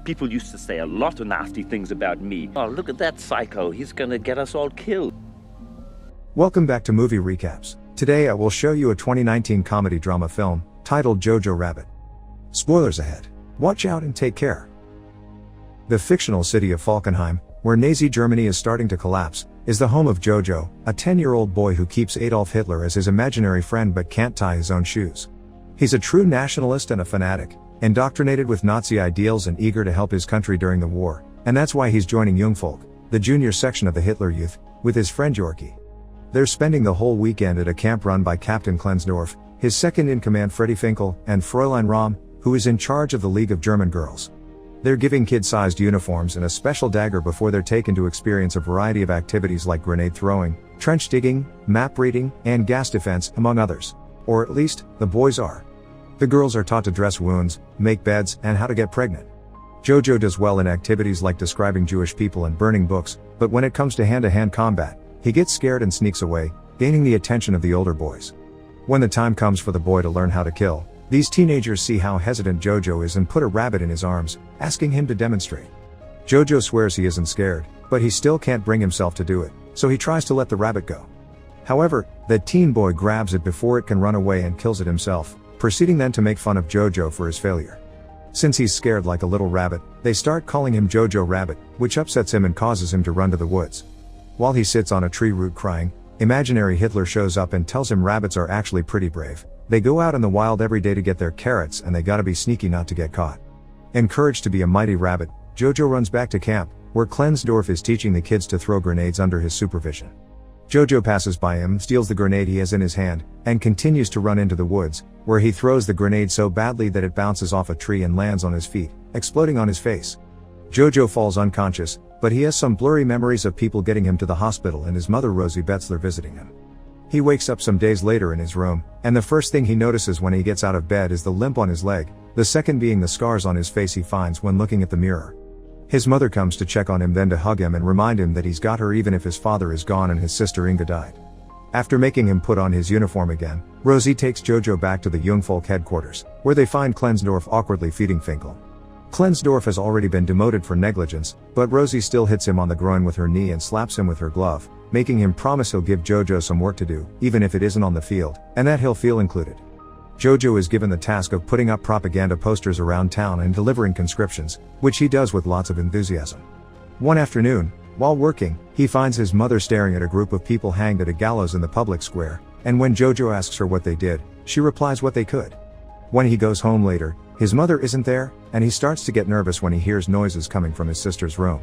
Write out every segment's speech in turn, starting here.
People used to say a lot of nasty things about me. Oh, look at that psycho. He's gonna get us all killed. Welcome back to Movie Recaps. Today I will show you a 2019 comedy drama film titled Jojo Rabbit. Spoilers ahead. Watch out and take care. The fictional city of Falkenheim, where Nazi Germany is starting to collapse, is the home of Jojo, a 10-year-old boy who keeps Adolf Hitler as his imaginary friend but can't tie his own shoes. He's a true nationalist and a fanatic, indoctrinated with Nazi ideals and eager to help his country during the war, and that's why he's joining Jungvolk, the junior section of the Hitler Youth, with his friend Yorkie. They're spending the whole weekend at a camp run by Captain Klensdorf, his second-in-command Freddie Finkel, and Fräulein Rahm, who is in charge of the League of German Girls. They're giving kid-sized uniforms and a special dagger before they're taken to experience a variety of activities like grenade throwing, trench digging, map reading, and gas defense, among others. Or at least, the boys are. The girls are taught to dress wounds, make beds, and how to get pregnant. Jojo does well in activities like describing Jewish people and burning books, but when it comes to hand-to-hand combat, he gets scared and sneaks away, gaining the attention of the older boys. When the time comes for the boy to learn how to kill, these teenagers see how hesitant Jojo is and put a rabbit in his arms, asking him to demonstrate. Jojo swears he isn't scared, but he still can't bring himself to do it, so he tries to let the rabbit go. However, the teen boy grabs it before it can run away and kills it himself, proceeding then to make fun of Jojo for his failure. Since he's scared like a little rabbit, they start calling him Jojo Rabbit, which upsets him and causes him to run to the woods. While he sits on a tree root crying, imaginary Hitler shows up and tells him rabbits are actually pretty brave. They go out in the wild every day to get their carrots and they gotta be sneaky not to get caught. Encouraged to be a mighty rabbit, Jojo runs back to camp, where Klensdorf is teaching the kids to throw grenades under his supervision. Jojo passes by him, steals the grenade he has in his hand, and continues to run into the woods, where he throws the grenade so badly that it bounces off a tree and lands on his feet, exploding on his face. Jojo falls unconscious, but he has some blurry memories of people getting him to the hospital and his mother Rosie Betzler visiting him. He wakes up some days later in his room, and the first thing he notices when he gets out of bed is the limp on his leg, the second being the scars on his face he finds when looking at the mirror. His mother comes to check on him, then to hug him and remind him that he's got her even if his father is gone and his sister Inga died. After making him put on his uniform again, Rosie takes Jojo back to the Jungvolk headquarters, where they find Klensdorf awkwardly feeding Finkel. Klensdorf has already been demoted for negligence, but Rosie still hits him on the groin with her knee and slaps him with her glove, making him promise he'll give Jojo some work to do, even if it isn't on the field, and that he'll feel included. Jojo is given the task of putting up propaganda posters around town and delivering conscriptions, which he does with lots of enthusiasm. One afternoon, while working, he finds his mother staring at a group of people hanged at a gallows in the public square, and when Jojo asks her what they did, she replies what they could. When he goes home later, his mother isn't there, and he starts to get nervous when he hears noises coming from his sister's room.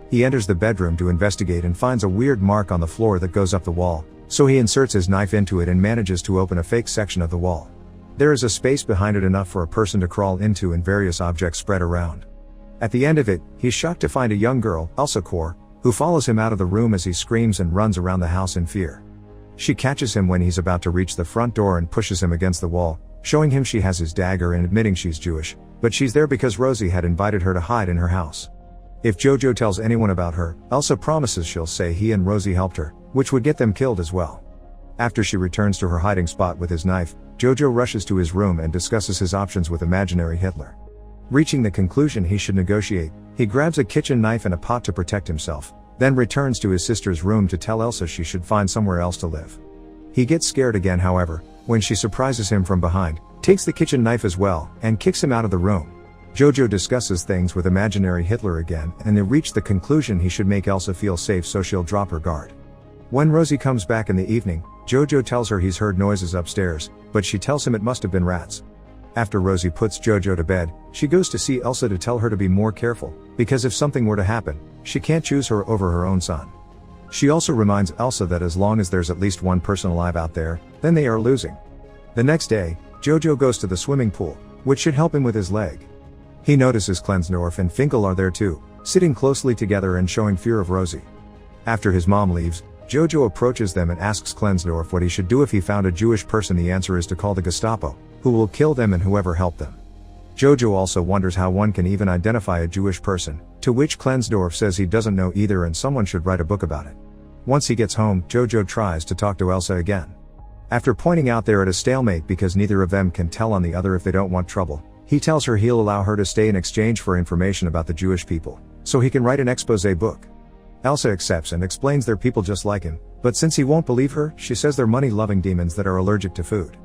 He enters the bedroom to investigate and finds a weird mark on the floor that goes up the wall, so he inserts his knife into it and manages to open a fake section of the wall. There is a space behind it enough for a person to crawl into and various objects spread around. At the end of it, he's shocked to find a young girl, Elsa Kor, who follows him out of the room as he screams and runs around the house in fear. She catches him when he's about to reach the front door and pushes him against the wall, showing him she has his dagger and admitting she's Jewish, but she's there because Rosie had invited her to hide in her house. If Jojo tells anyone about her, Elsa promises she'll say he and Rosie helped her, which would get them killed as well. After she returns to her hiding spot with his knife, Jojo rushes to his room and discusses his options with imaginary Hitler. Reaching the conclusion he should negotiate, he grabs a kitchen knife and a pot to protect himself, then returns to his sister's room to tell Elsa she should find somewhere else to live. He gets scared again, however, when she surprises him from behind, takes the kitchen knife as well, and kicks him out of the room. Jojo discusses things with imaginary Hitler again, and they reach the conclusion he should make Elsa feel safe so she'll drop her guard. When Rosie comes back in the evening, Jojo tells her he's heard noises upstairs, but she tells him it must have been rats. After Rosie puts Jojo to bed, she goes to see Elsa to tell her to be more careful, because if something were to happen, she can't choose her over her own son. She also reminds Elsa that as long as there's at least one person alive out there, then they are losing. The next day, Jojo goes to the swimming pool, which should help him with his leg. He notices Klensdorf and Finkel are there too, sitting closely together and showing fear of Rosie. After his mom leaves, Jojo approaches them and asks Klensdorf what he should do if he found a Jewish person. The answer is to call the Gestapo, who will kill them and whoever helped them. Jojo also wonders how one can even identify a Jewish person, to which Klensdorf says he doesn't know either and someone should write a book about it. Once he gets home, Jojo tries to talk to Elsa again. After pointing out they're at a stalemate because neither of them can tell on the other if they don't want trouble, He tells her he'll allow her to stay in exchange for information about the Jewish people, so he can write an exposé book. Elsa accepts and explains they're people just like him, but since he won't believe her, she says they're money-loving demons that are allergic to food.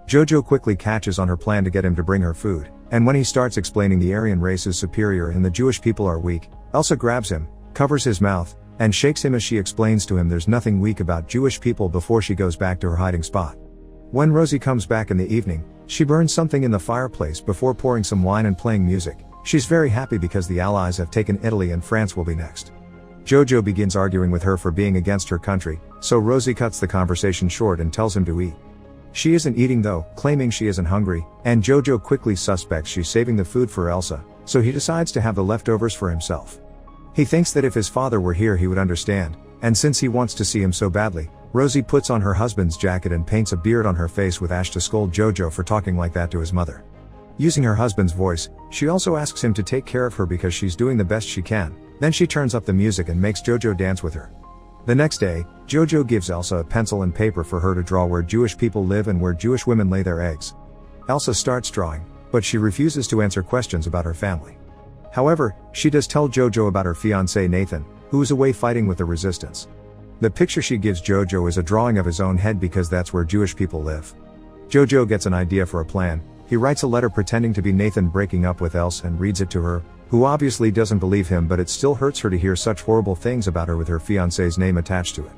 Jojo quickly catches on her plan to get him to bring her food, and when he starts explaining the Aryan race is superior and the Jewish people are weak, Elsa grabs him, covers his mouth, and shakes him as she explains to him there's nothing weak about Jewish people before she goes back to her hiding spot. When Rosie comes back in the evening, she burns something in the fireplace before pouring some wine and playing music. She's very happy because the Allies have taken Italy and France will be next. Jojo begins arguing with her for being against her country, so Rosie cuts the conversation short and tells him to eat. She isn't eating though, claiming she isn't hungry, and Jojo quickly suspects she's saving the food for Elsa, so he decides to have the leftovers for himself. He thinks that if his father were here he would understand, and since he wants to see him so badly, Rosie puts on her husband's jacket and paints a beard on her face with ash to scold Jojo for talking like that to his mother. Using her husband's voice, she also asks him to take care of her because she's doing the best she can, then she turns up the music and makes Jojo dance with her. The next day, Jojo gives Elsa a pencil and paper for her to draw where Jewish people live and where Jewish women lay their eggs. Elsa starts drawing, but she refuses to answer questions about her family. However, she does tell Jojo about her fiancé Nathan, who is away fighting with the resistance. The picture she gives Jojo is a drawing of his own head because that's where Jewish people live. Jojo gets an idea for a plan. He writes a letter pretending to be Nathan breaking up with Elsa and reads it to her, who obviously doesn't believe him, but it still hurts her to hear such horrible things about her with her fiancé's name attached to it.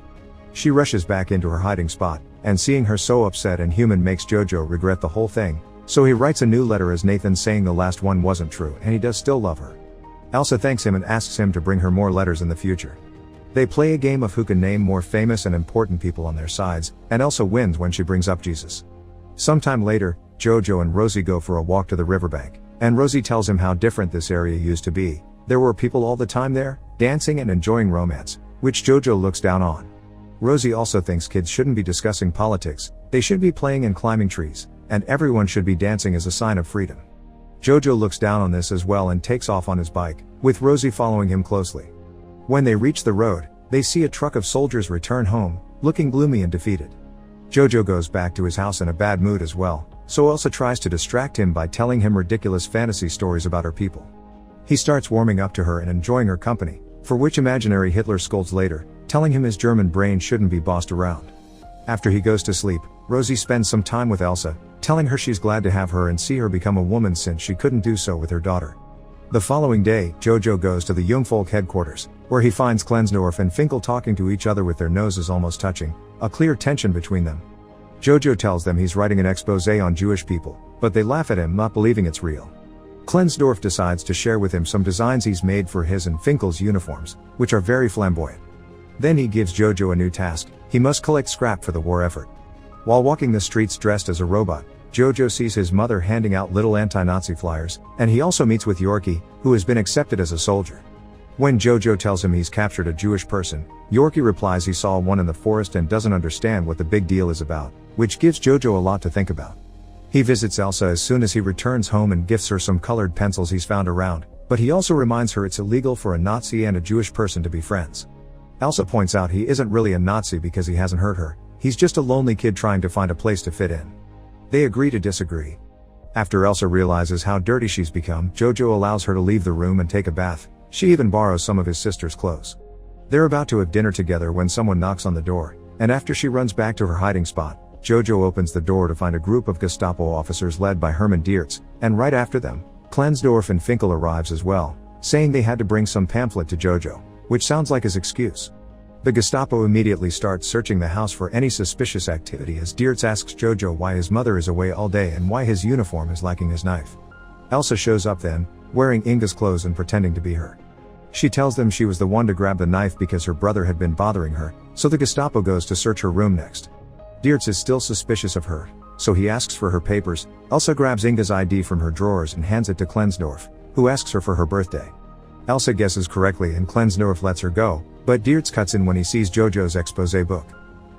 She rushes back into her hiding spot, and seeing her so upset and human makes Jojo regret the whole thing, so he writes a new letter as Nathan saying the last one wasn't true and he does still love her. Elsa thanks him and asks him to bring her more letters in the future. They play a game of who can name more famous and important people on their sides, and Elsa wins when she brings up Jesus. Sometime later, Jojo and Rosie go for a walk to the riverbank, and Rosie tells him how different this area used to be. There were people all the time there, dancing and enjoying romance, which Jojo looks down on. Rosie also thinks kids shouldn't be discussing politics, they should be playing and climbing trees, and everyone should be dancing as a sign of freedom. Jojo looks down on this as well and takes off on his bike, with Rosie following him closely. When they reach the road, they see a truck of soldiers return home, looking gloomy and defeated. Jojo goes back to his house in a bad mood as well, so Elsa tries to distract him by telling him ridiculous fantasy stories about her people. He starts warming up to her and enjoying her company, for which imaginary Hitler scolds later, telling him his German brain shouldn't be bossed around. After he goes to sleep, Rosie spends some time with Elsa, telling her she's glad to have her and see her become a woman since she couldn't do so with her daughter. The following day, Jojo goes to the Jungvolk headquarters, where he finds Klensdorf and Finkel talking to each other with their noses almost touching, a clear tension between them. Jojo tells them he's writing an exposé on Jewish people, but they laugh at him, not believing it's real. Klensdorf decides to share with him some designs he's made for his and Finkel's uniforms, which are very flamboyant. Then he gives Jojo a new task: he must collect scrap for the war effort. While walking the streets dressed as a robot, Jojo sees his mother handing out little anti-Nazi flyers, and he also meets with Yorkie, who has been accepted as a soldier. When Jojo tells him he's captured a Jewish person, Yorkie replies he saw one in the forest and doesn't understand what the big deal is about, which gives Jojo a lot to think about. He visits Elsa as soon as he returns home and gifts her some colored pencils he's found around, but he also reminds her it's illegal for a Nazi and a Jewish person to be friends. Elsa points out he isn't really a Nazi because he hasn't hurt her, he's just a lonely kid trying to find a place to fit in. They agree to disagree. After Elsa realizes how dirty she's become, Jojo allows her to leave the room and take a bath. She even borrows some of his sister's clothes. They're about to have dinner together when someone knocks on the door, and after she runs back to her hiding spot, Jojo opens the door to find a group of Gestapo officers led by Hermann Diertz, and right after them, Klensdorf and Finkel arrives as well, saying they had to bring some pamphlet to Jojo, which sounds like his excuse. The Gestapo immediately starts searching the house for any suspicious activity as Diertz asks Jojo why his mother is away all day and why his uniform is lacking his knife. Elsa shows up then, wearing Inga's clothes and pretending to be her. She tells them she was the one to grab the knife because her brother had been bothering her, so the Gestapo goes to search her room next. Diertz is still suspicious of her, so he asks for her papers. Elsa grabs Inga's ID from her drawers and hands it to Klensdorf, who asks her for her birthday. Elsa guesses correctly and Klensdorf lets her go, but Diertz cuts in when he sees Jojo's exposé book.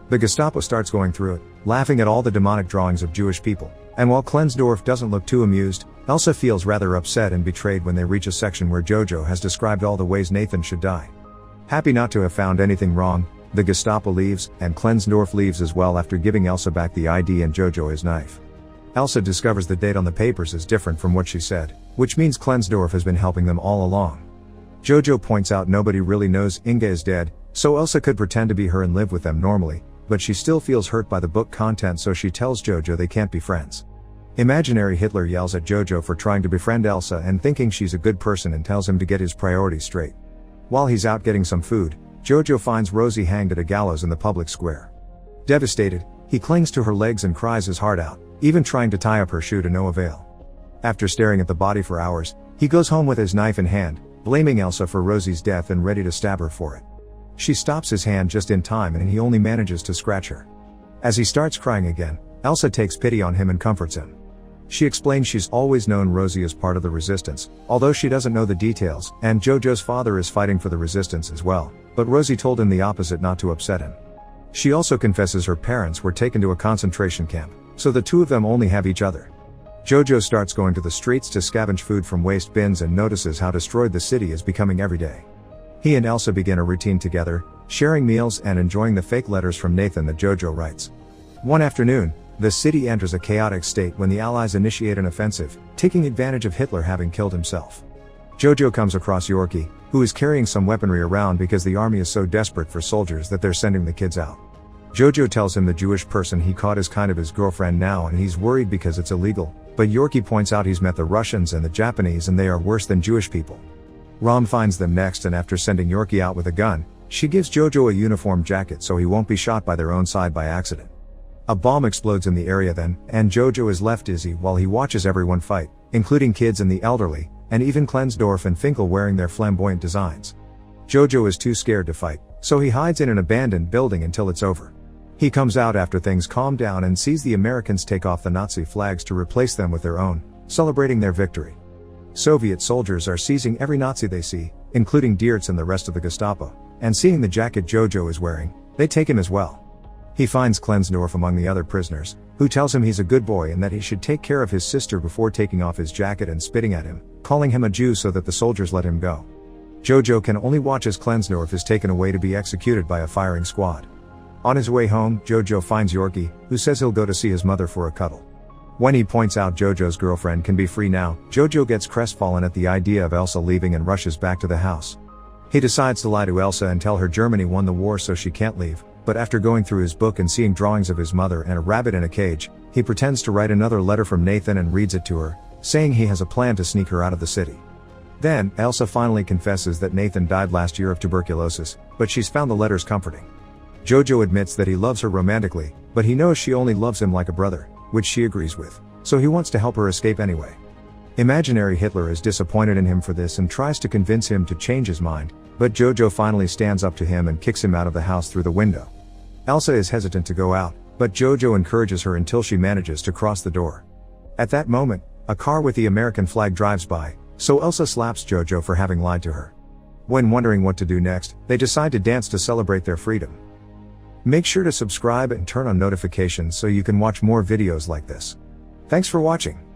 The Gestapo starts going through it, laughing at all the demonic drawings of Jewish people, and while Klensdorf doesn't look too amused, Elsa feels rather upset and betrayed when they reach a section where Jojo has described all the ways Nathan should die. Happy not to have found anything wrong, the Gestapo leaves, and Klensdorf leaves as well after giving Elsa back the ID and Jojo his knife. Elsa discovers the date on the papers is different from what she said, which means Klensdorf has been helping them all along. Jojo points out nobody really knows Inga is dead, so Elsa could pretend to be her and live with them normally, but she still feels hurt by the book content, so she tells Jojo they can't be friends. Imaginary Hitler yells at Jojo for trying to befriend Elsa and thinking she's a good person and tells him to get his priorities straight. While he's out getting some food, Jojo finds Rosie hanged at a gallows in the public square. Devastated, he clings to her legs and cries his heart out, even trying to tie up her shoe to no avail. After staring at the body for hours, he goes home with his knife in hand, blaming Elsa for Rosie's death and ready to stab her for it. She stops his hand just in time and he only manages to scratch her. As he starts crying again, Elsa takes pity on him and comforts him. She explains she's always known Rosie as part of the resistance, although she doesn't know the details, and Jojo's father is fighting for the resistance as well, but Rosie told him the opposite not to upset him. She also confesses her parents were taken to a concentration camp, so the two of them only have each other. Jojo starts going to the streets to scavenge food from waste bins and notices how destroyed the city is becoming every day. He and Elsa begin a routine together, sharing meals and enjoying the fake letters from Nathan that Jojo writes. One afternoon, the city enters a chaotic state when the Allies initiate an offensive, taking advantage of Hitler having killed himself. Jojo comes across Yorkie, who is carrying some weaponry around because the army is so desperate for soldiers that they're sending the kids out. Jojo tells him the Jewish person he caught is kind of his girlfriend now and he's worried because it's illegal, but Yorkie points out he's met the Russians and the Japanese and they are worse than Jewish people. Rom finds them next and after sending Yorkie out with a gun, she gives Jojo a uniform jacket so he won't be shot by their own side by accident. A bomb explodes in the area then, and Jojo is left dizzy while he watches everyone fight, including kids and the elderly, and even Klensdorf and Finkel wearing their flamboyant designs. Jojo is too scared to fight, so he hides in an abandoned building until it's over. He comes out after things calm down and sees the Americans take off the Nazi flags to replace them with their own, celebrating their victory. Soviet soldiers are seizing every Nazi they see, including Diertz and the rest of the Gestapo, and seeing the jacket Jojo is wearing, they take him as well. He finds Klensdorf among the other prisoners, who tells him he's a good boy and that he should take care of his sister before taking off his jacket and spitting at him, calling him a Jew so that the soldiers let him go. Jojo can only watch as Klensdorf is taken away to be executed by a firing squad. On his way home, Jojo finds Yorkie, who says he'll go to see his mother for a cuddle. When he points out Jojo's girlfriend can be free now, Jojo gets crestfallen at the idea of Elsa leaving and rushes back to the house. He decides to lie to Elsa and tell her Germany won the war so she can't leave. But after going through his book and seeing drawings of his mother and a rabbit in a cage, he pretends to write another letter from Nathan and reads it to her, saying he has a plan to sneak her out of the city. Then, Elsa finally confesses that Nathan died last year of tuberculosis, but she's found the letters comforting. Jojo admits that he loves her romantically, but he knows she only loves him like a brother, which she agrees with, so he wants to help her escape anyway. Imaginary Hitler is disappointed in him for this and tries to convince him to change his mind, but Jojo finally stands up to him and kicks him out of the house through the window. Elsa is hesitant to go out, but Jojo encourages her until she manages to cross the door. At that moment, a car with the American flag drives by, so Elsa slaps Jojo for having lied to her. When wondering what to do next, they decide to dance to celebrate their freedom. Make sure to subscribe and turn on notifications so you can watch more videos like this. Thanks for watching.